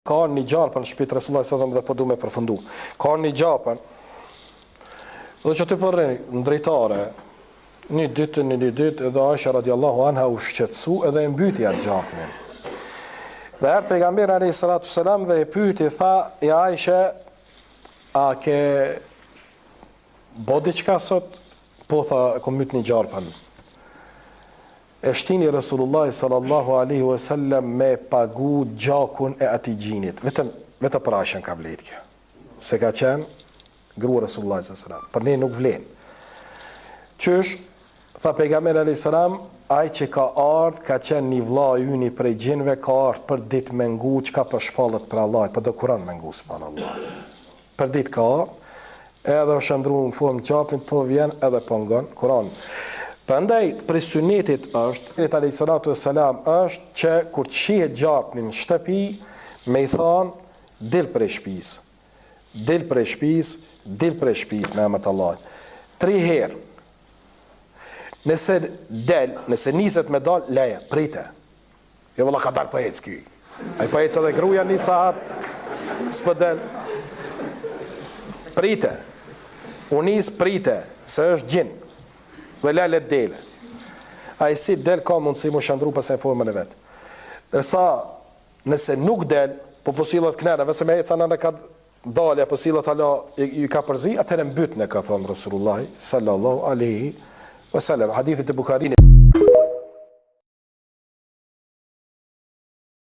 Ka një gjarpën në shtëpitë Resulullah sallallahu alaihi wasallam dhe po du me përfundu. Ka një gjarpën, dhe që të përreni, në drejtare, një ditë, edhe Aisha radiallahu anha u shqetësu edhe e mbyti atë gjarpënin. Dhe erë pejgamberi alayhi salatu selam dhe e pyti, tha, e Aisha, a ke bo diqka sot? Po tha, kom myt një gjarpën. E shtini Resulullah sallallahu alaihi wasallam me pagu gjakun e atij gjinit. Vetëm për Aishën ka vlerë kjo. Se ka qenë grua Resulullah sallallahu alaihi wasallam. Për ne nuk vlen. Qysh, tha pejgamberi alayhi salam, ai që ka ardhur ka qenë një vlla yni prej gjinëve, ka ardhur për ditë me ngu çka për shpallët për Allah, për do Kur'an me ngu subhanallah. Për ditë ka ardhur, edhe është ndruar në formë gjapin, po vjen edhe po ngon Kur'an. Prandaj për sunetit është, alayhi salatu wassalam është që kur të shihet gjapnin në shtëpi, me i thonë dil prej shtëpisë. Dil prej shtëpisë me emër të Allahut. 3 herë. Nëse niset me dal, leje, prite. Jo valla ka dal po ec ky. Ai po ec edhe gruaja një sahat s'po del. Prite. Unis prite, se është gjin. Dhe lalet dele. A i si del ka mundësi mu shandru pas e formën e vetë. Dërsa, nëse nuk del, po posillat knene, vëse me e thana në ka dalja, posillat hala i ka përzi, atër e mbyt në ka thonë Rasulullahi sallallahu alaihi wasallam. Hadithit e Bukharini